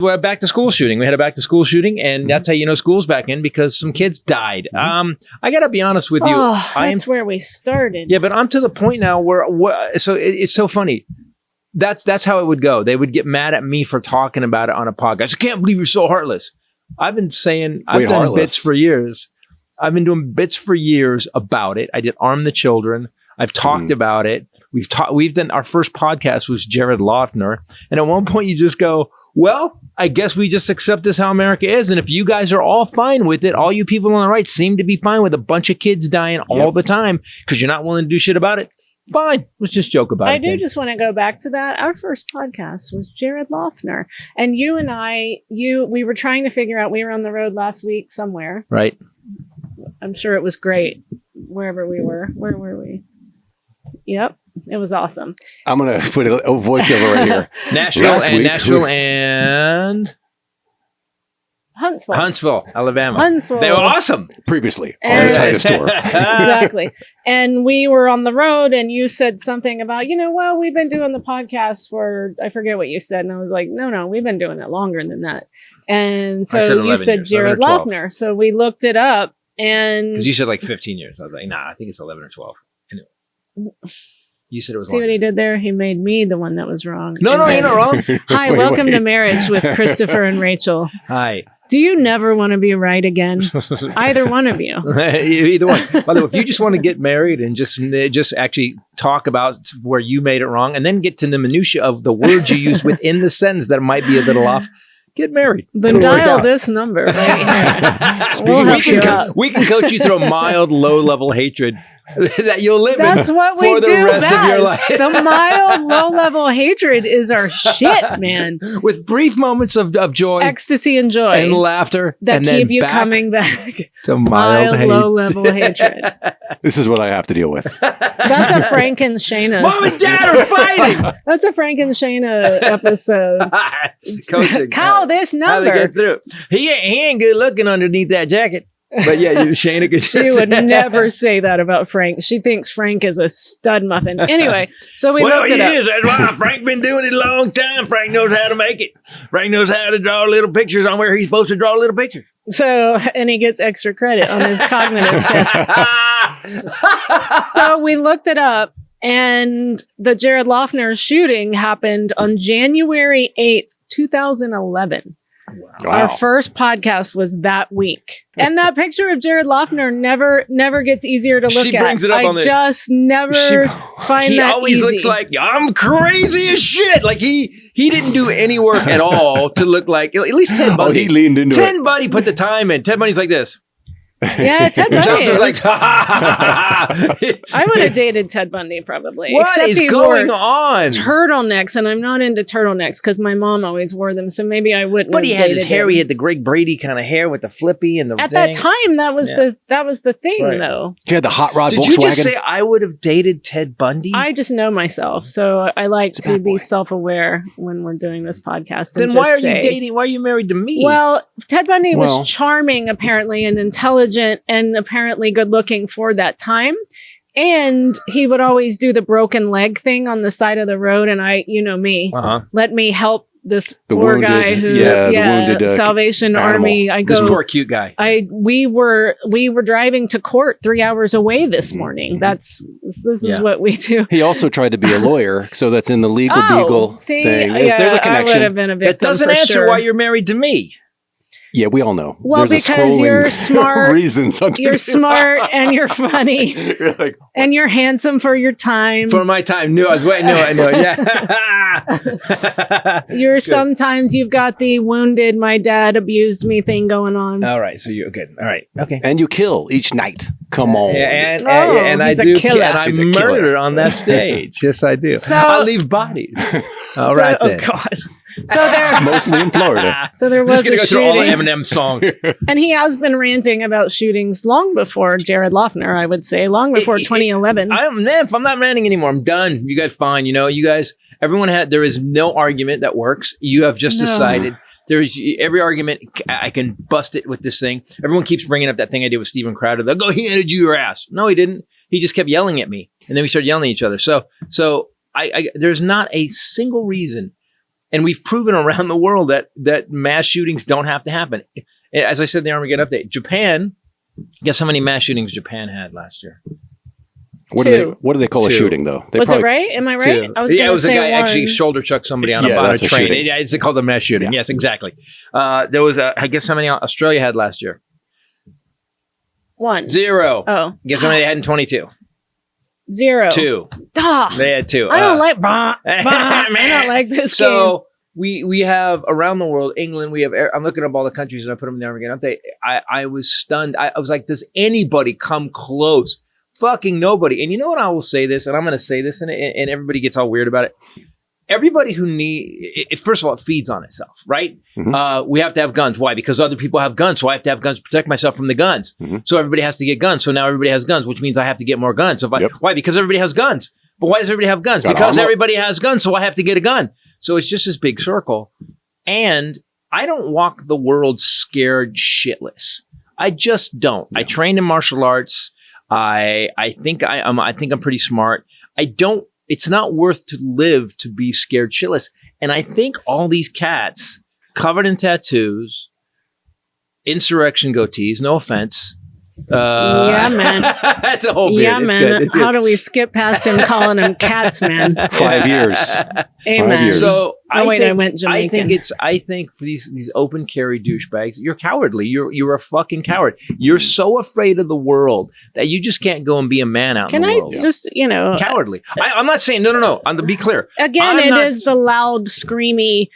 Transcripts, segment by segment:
Well, back to school shooting. We had a back to school shooting, and that's how you know school's back in because some kids died. I got to be honest with you. That's where we started. Yeah, but I'm to the point now where so it's so funny. That's how it would go. They would get mad at me for talking about it on a podcast. I can't believe you're so heartless. I've been saying I've done bits for years. I've been doing bits for years about it. I did Arm the Children. I've talked about it. We've done our first podcast was Jared Loeffner, and at one point you just go, well, I guess we just accept this how America is. And if you guys are all fine with it, all you people on the right seem to be fine with a bunch of kids dying all the time because you're not willing to do shit about it. Fine. Let's just joke about it. I do just want to go back to that. Our first podcast was Jared Loeffner. And you and we were trying to figure out, we were on the road last week somewhere. Right. I'm sure it was great wherever we were. Where were we? Yep. It was awesome. I'm going to put a voiceover right here. Nashville and Huntsville, Alabama. They were awesome. Previously on the Titus store. Exactly. And we were on the road and you said something about, we've been doing the podcast for, I forget what you said. And I was like, no, we've been doing it longer than that. And so you said Jared Loeffner. So we looked it up and. Because you said like 15 years. I was like, nah, I think it's 11 or 12. Anyway. You said it was. See what he did there? He made me the one that was wrong. No, you're not wrong. Hi, welcome to Marriage with Christopher and Rachel. Hi. Do you never want to be right again? Either one of you. Either one. By the way, if you just want to get married and just actually talk about where you made it wrong and then get to the minutia of the words you use within the sentence that might be a little off, get married. Then dial this number right here. We can coach you through a mild, low-level hatred that you'll live That's in what we for the do rest best. of your life. The mild, low-level hatred is our shit, man. With brief moments of joy, ecstasy, and joy, and laughter that and keep then you coming back to mild low-level hatred. This is what I have to deal with. That's a Frankenstein. Mom and Dad are fighting. That's a Frankenstein episode. Call this number. How they get through. He ain't good looking underneath that jacket. But yeah, Shayna could. She would never say that about Frank. She thinks Frank is a stud muffin. Anyway, so we looked it up. Is. That's why Frank been doing it a long time. Frank knows how to make it. Frank knows how to draw little pictures on where he's supposed to draw little pictures. So, and he gets extra credit on his cognitive test. So we looked it up, and the Jared Loeffner shooting happened on January 8th, 2011. Wow. Our first podcast was that week. And that picture of Jared Loeffner never gets easier to look at. She brings it up on the... just never find that He always easy. looks like, I'm crazy as shit. Like he didn't do any work at all to look like, at least Ted Bundy. He leaned into Ted Bundy put the time in. Ted Bundy's like this. Yeah, Ted Bundy. Was like, I would have dated Ted Bundy probably. What is going on? Turtlenecks, and I'm not into turtlenecks because my mom always wore them, so maybe I wouldn't. But he have had his hair. He had the Greg Brady kind of hair with the flippy and the. At that time, that was the thing, though. He had the hot rod Volkswagen. Did you just say I would have dated Ted Bundy? I just know myself, so I like to be self-aware when we're doing this podcast. Then why are you dating? Why are you married to me? Well, Ted Bundy was charming, apparently, and intelligent, and apparently good looking for that time. And he would always do the broken leg thing on the side of the road. And let me help this poor guy who, wounded, Salvation Army. This poor cute guy. We were driving to court 3 hours away this morning. This is what we do. He also tried to be a lawyer, so that's in the legal beagle thing. There's a connection. I would have been a victim. That doesn't answer why you're married to me. Yeah, we all know. Well, because you're smart. Reasons. You're smart and you're funny. You're like, and you're handsome for your time. For my time. No, I was waiting. No, I know. Yeah. Sometimes you've got the wounded, my dad abused me thing going on. All right. So you're good. All right. Okay. And you kill each night. Come on. And I do. And I murder on that stage. Yes, I do. So, I leave bodies. All right. Then. Oh, God. So there, mostly in Florida. So there was a shooting. Through all the Eminem songs, and he has been ranting about shootings long before Jared Loeffner. I would say long before 2011. I'm not ranting anymore. I'm done. You guys, fine. You guys. There is no argument that works. You have just decided. There's every argument. I can bust it with this thing. Everyone keeps bringing up that thing I did with Steven Crowder. They'll go, he handed you your ass. No, he didn't. He just kept yelling at me, and then we started yelling at each other. So I there's not a single reason And we've proven around the world that mass shootings don't have to happen. As I said in the Armageddon update, Japan, guess how many mass shootings Japan had last year? What do they call a shooting, though? Was it right? Am I right? Two. I was it was a guy actually shoulder chucked somebody on a train. It's called a mass shooting. Yeah. Yes, exactly. There was I guess how many Australia had last year? 1. 0. Oh. Guess how many they had in 22? 0. 2. Duh. They had 2. I don't like I don't like this game. We have around the world, England, I'm looking up all the countries and I put them in the Armageddon update. I was stunned. I was like, does anybody come close? Fucking nobody. And you know what? I will say this, and I'm going to say this, and everybody gets all weird about it. Everybody who first of all, it feeds on itself, right? Mm-hmm. We have to have guns. Why? Because other people have guns, so I have to have guns to protect myself from the guns. Mm-hmm. So everybody has to get guns. So now everybody has guns, which means I have to get more guns. Why? Because everybody has guns. But why does everybody have guns? Because everybody has guns, so I have to get a gun. So it's just this big circle. And I don't walk the world scared shitless. I just don't. Yeah. I trained in martial arts. I think I'm pretty smart. It's not worth to live to be scared shitless. And I think all these cats covered in tattoos, insurrection goatees, no offense. Yeah, man. That's a whole beard. Yeah, man. How do we skip past him calling them cats, man? 5 years. Amen. 5 years. So I went Jamaican. I think for these open carry douchebags, you're cowardly. You're a fucking coward. You're so afraid of the world that you just can't go and be a man out in the world. Can I just, cowardly. I'm not saying no. To be clear. Again, is the loud, screamy,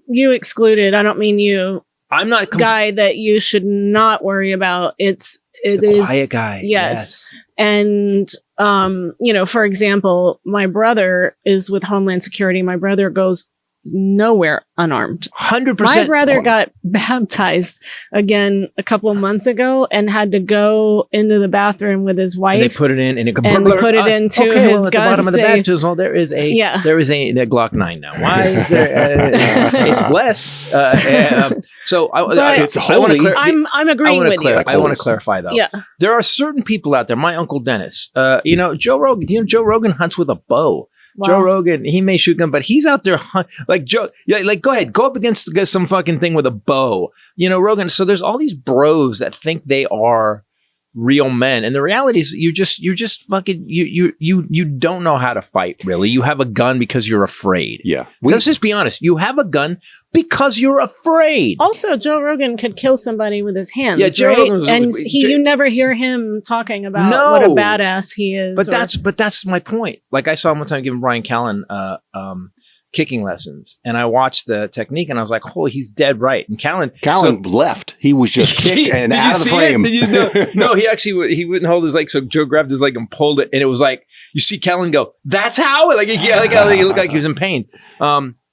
you excluded. I don't mean you. I'm not guy that you should not worry about. It is quiet guy. Yes. And for example, my brother is with Homeland Security. My brother goes nowhere unarmed. 100%. My brother got baptized again a couple of months ago and had to go into the bathroom with his wife. And they put it in and put it into his gun at the bottom of the baptismal. There is a Glock 9 now. Why is there? It's blessed. So it's holy. I'm agreeing with you. I want to clarify though. Yeah. There are certain people out there. My uncle Dennis. Joe Rogan. Joe Rogan hunts with a bow. Wow. Joe Rogan, he may shoot gun, but he's out there like Joe. Yeah, like go ahead, go up against some fucking thing with a bow. Rogan. So there's all these bros that think they are real men, and the reality is you just fucking you don't know how to fight. Really, you have a gun because you're afraid. Yeah, let's just be honest. You have a gun because you're afraid. Also, Joe Rogan could kill somebody with his hands. Yeah, Joe right? Rogan you never hear him talking about what a badass he is. But that's my point. Like I saw him one time giving Brian Callen kicking lessons, and I watched the technique, and I was like, "Holy, he's dead right." And Callen left. He was just kicked and out of the frame. No, he wouldn't hold his leg, so Joe grabbed his leg and pulled it, and it was like you see Callen go, "That's how!" Like he looked like he was in pain.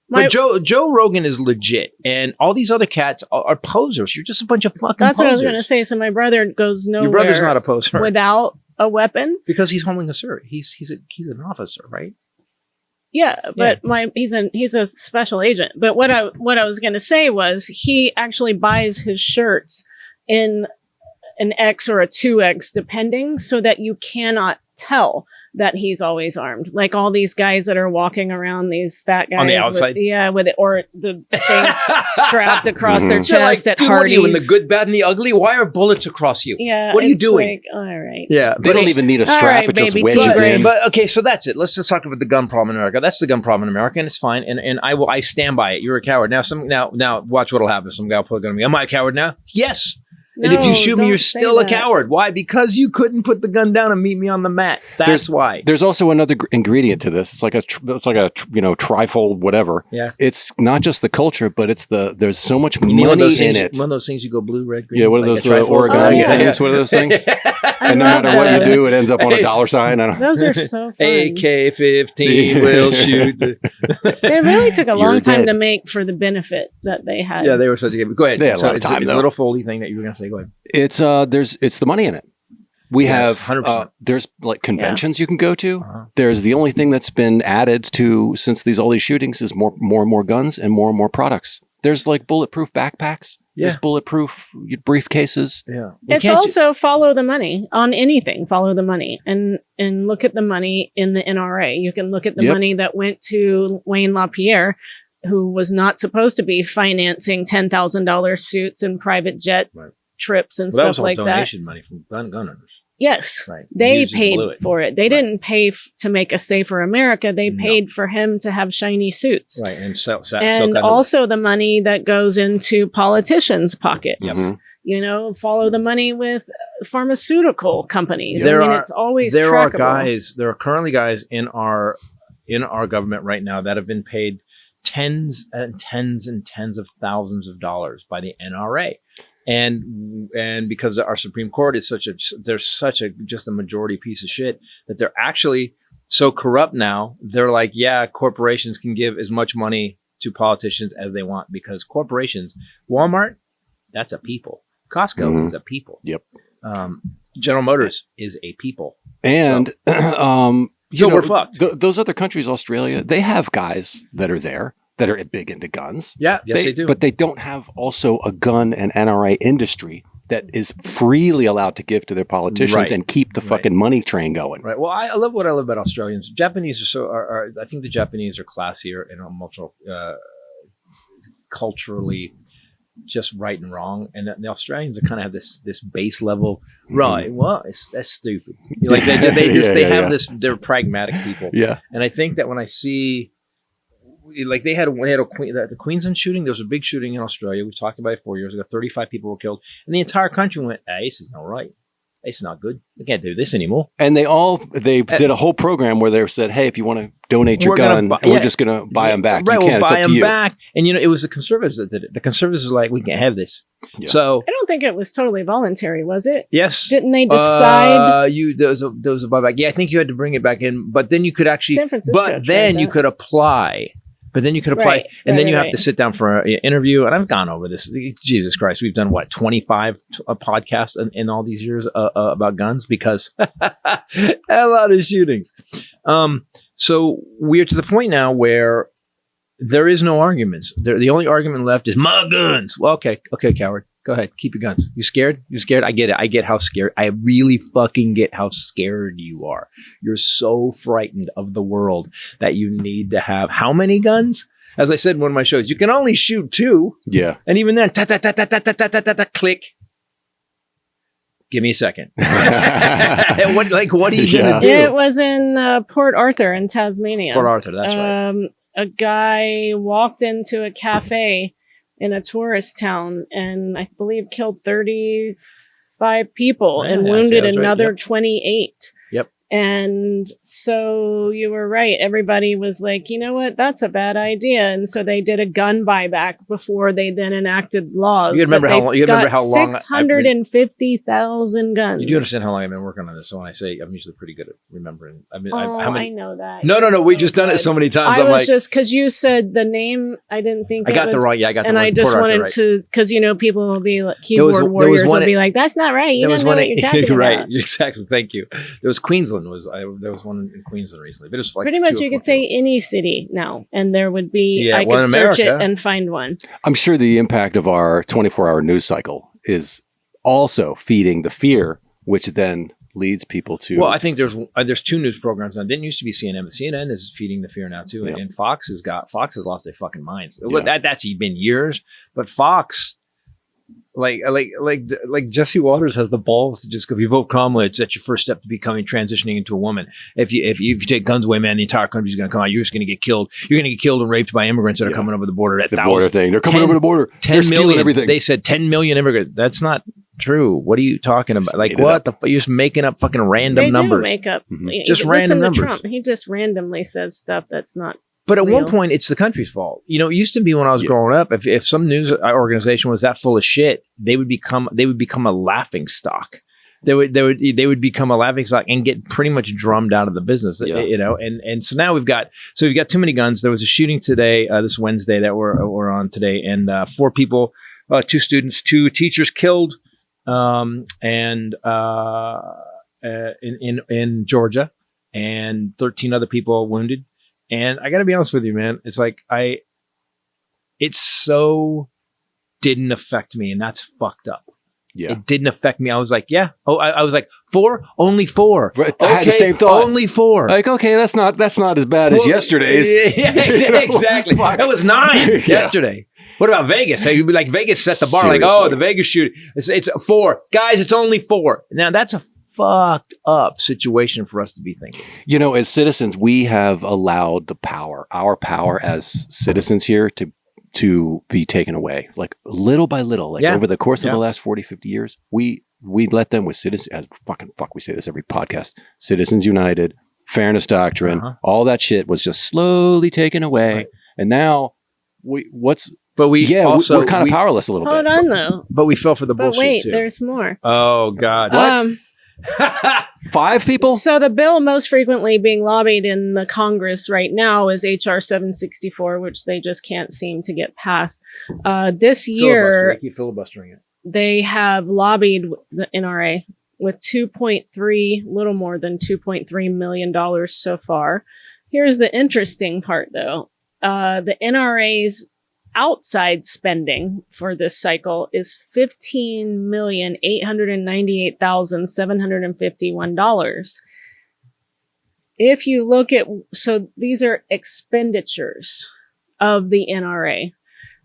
But Joe Rogan is legit, and all these other cats are posers. You're just a bunch of fucking. That's posers. What I was going to say. So my brother goes nowhere. Your brother's not a poser without a weapon because he's holding a cert. He's an officer, right? Yeah, but he's a special agent. But what I was going to say was he actually buys his shirts in an X or a 2X depending, so that you cannot tell that he's always armed. Like all these guys that are walking around, these fat guys on the outside, with it, or the thing strapped across their chest at Hardee's. What are you in the good, bad, and the ugly? Why are bullets across you? Yeah, what are you doing? Like, all right. Yeah, they don't even need a strap; right, it just baby, wedges in. But okay, so that's it. Let's just talk about the gun problem in America. That's the gun problem in America, and it's fine. And I stand by it. You're a coward. Now watch what'll happen. Some guy will put a gun on me. Am I a coward now? Yes. And if you shoot me, you're still a coward. Why? Because you couldn't put the gun down and meet me on the mat. That's why. There's also another ingredient to this. It's like a trifold whatever. Yeah. It's not just the culture, but there's so much money in it. One of those things you go blue, red, green. Yeah. What are those origami things? What are those things? And no matter what you do, it ends up on a dollar sign. Those are so fun. AK-15 will shoot. They really took a long time to make for the benefit that they had. Yeah, they were such a good. Go ahead. They had a lot of time. It's a little foldy thing that you were going to say. Go ahead. It's the money in it. We have 100%. There's like conventions you can go to. There's the only thing that's been added to since all these shootings is more and more guns and more products. There's like bulletproof backpacks. There's bulletproof briefcases. Yeah. It's also follow the money on anything. Follow the money and look at the money in the NRA. You can look at the money that went to Wayne LaPierre, who was not supposed to be financing $10,000 suits and private jet trips and stuff like that. That was all donation money from gun owners. Yes, right. They paid for it. They didn't pay to make a safer America. They paid for him to have shiny suits. Right, and also the money that goes into politicians' pockets. You know, follow the money with pharmaceutical companies. It's always trackable. There are currently guys in our government right now that have been paid tens and tens and tens of thousands of dollars by the NRA. And because our Supreme Court is just a majority piece of shit that they're actually so corrupt now. They're like, yeah, corporations can give as much money to politicians as they want because corporations, Walmart, that's a people. Costco is a people. Yep. General Motors is a people. And we're fucked. Those other countries, Australia, they have guys that are there that are big into guns. Yeah, yes, they do. But they don't have also a gun and NRA industry that is freely allowed to give to their politicians and keep the fucking money train going. Right. Well, I love what I love about Australians. Japanese are I think the Japanese are classier and emotional, culturally just right and wrong. And the Australians kind of have this base level, right? Well, that's stupid. Like they have this, they're pragmatic people. Yeah. And I think that when I see, like the Queensland shooting, there was a big shooting in Australia. We talked about it 4 years ago. 35 people were killed, and the entire country went, "Hey, this is not right. It's not good. We can't do this anymore." And they did a whole program where they said, "Hey, if you want to donate your gun, we're just going to buy them back. Right, you can't. We'll buy it's up to them you." back. And it was the conservatives that did it. The conservatives were like, "We can't have this." Yeah. So I don't think it was totally voluntary, was it? Yes. Didn't they decide? There was a buyback. Yeah, I think you had to bring it back in, but then you could actually. San Francisco but then you could apply. But then you could apply, then you have to sit down for an interview. And I've gone over this. Jesus Christ, we've done 25 podcasts in all these years about guns because a lot of shootings. So we're to the point now where there is no arguments. The only argument left is my guns. Well, okay, coward. Go ahead. Keep your guns. You scared? You're scared? I get it. I get how scared. I really fucking get how scared you are. You're so frightened of the world that you need to have how many guns? As I said in one of my shows, you can only shoot 2. Yeah. And even then, click. Give me a second. What are you going to do? It was in Port Arthur in Tasmania. Port Arthur, that's right. A guy walked into a cafe in a tourist town and I believe killed 35 people and wounded another 28. Yep. And so you were right. Everybody was like, you know what? That's a bad idea. And so they did a gun buyback before they then enacted laws. You remember how long 650,000 guns. You do understand how long I've been working on this. So when I say I'm usually pretty good at remembering. I know that. No. We've just done it so many times. I was just because you said the name. I didn't think I got the right. Yeah, I got the right. And I just wanted to because people will be like keyboard warriors will be like, that's not right. You don't know what you're talking about. Right. Exactly. Thank you. There was Queensland. There was one in Queensland recently, but it was like pretty much you could say any city now, and there would be I could search it and find one. I'm sure the impact of our 24-hour news cycle is also feeding the fear, which then leads people to. Well, I think there's 2 news programs now. It didn't used to be CNN, but CNN is feeding the fear now too, and Fox has lost their fucking minds. Yeah. That's been years, but Fox. Like Jesse Waters has the balls to just go, if you vote Kamala, that's your first step to transitioning into a woman. If you take guns away, man, the entire country's going to come out. You're just going to get killed. You're going to get killed and raped by immigrants that are coming over the border. Border thing. They're coming over the border. 10 million. Everything. They said 10 million immigrants. That's not true. What are you talking about? Like what? You're just making up fucking random numbers. They do make up. Just random numbers. Trump. He just randomly says stuff that's not. But at one point, it's the country's fault. It used to be when I was growing up, if some news organization was that full of shit, they would become a laughing stock. They would become a laughing stock and get pretty much drummed out of the business. And so now we've got too many guns. There was a shooting today, this Wednesday that we're on today, and 4 people, 2 students, 2 teachers killed, in Georgia, and 13 other people wounded. And I got to be honest with you, man. It's like it's so didn't affect me, and that's fucked up. Yeah. It didn't affect me. I was like, yeah. Oh, I was like, 4? Only 4. Right. I had the same thought. Only 4. Like, okay, that's not as bad as yesterday's. Yeah, exactly. That was 9 yesterday. What about Vegas? You'd be like, Vegas set the bar. Seriously. Like, oh, the Vegas shooting. It's 4. Guys, it's only 4. Now, that's a fucked up situation for us to be thinking. You know, as citizens, we have allowed our power as citizens here to be taken away, like little by little, like over the course of the last 40, 50 years, we let them with citizens, as we say this every podcast, Citizens United, Fairness Doctrine, all that shit was just slowly taken away. Right. And now we're kind of powerless a little bit. Hold on though. But we fell for the bullshit wait, too. There's more. Oh God. What? 5 people? So the bill most frequently being lobbied in the Congress right now is HR 764, which they just can't seem to get passed. This year, they keep filibustering it. They have lobbied the NRA with little more than $2.3 million so far. Here's the interesting part, though. The NRA's outside spending for this cycle is $15,898,751. If you look at, so these are expenditures of the NRA.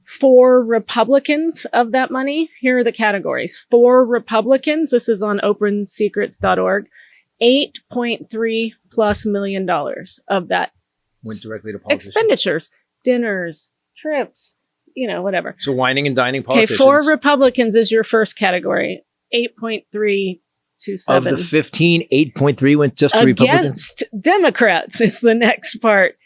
For Republicans of that money, here are the categories. For Republicans, this is on opensecrets.org, $8.3+ million of that went directly to politicians. Expenditures, dinners, trips, whatever. So whining and dining politicians. Okay, for Republicans is your first category, 8.327. Of the 15, 8.3 went just to Republicans. Against Democrats is the next part.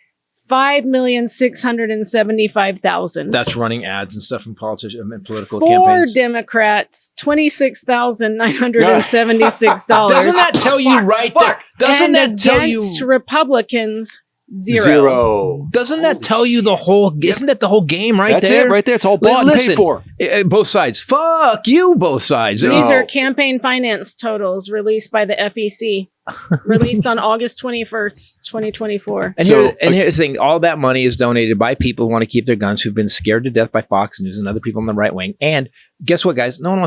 5,675,000. That's running ads and stuff from politicians and political For campaigns. Democrats, $26,976. Doesn't that tell you right there? Doesn't that tell you? Against Republicans, Zero. Doesn't that tell you the whole? Isn't that the whole game right there? That's it right there. It's all bought and paid for. Both sides. Fuck you, both sides. These are campaign finance totals released by the FEC. Released on August 21st, 2024. And here's the thing. All that money is donated by people who want to keep their guns, who've been scared to death by Fox News and other people on the right wing. And guess what, guys? No one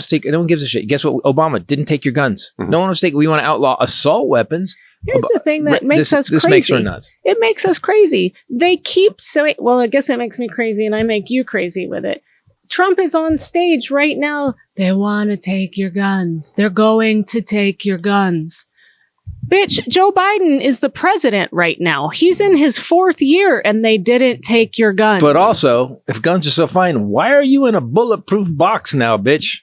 gives a shit. Guess what? Obama didn't take your guns. Mm-hmm. No one wants to take. We want to outlaw assault weapons. Here's the thing that makes us crazy. This makes her nuts. It makes us crazy. They keep saying, well, I guess it makes me crazy and I make you crazy with it. Trump is on stage right now. They want to take your guns. They're going to take your guns. Bitch, Joe Biden is the president right now. He's in his 4th year and they didn't take your guns. But also, if guns are so fine, why are you in a bulletproof box now, bitch?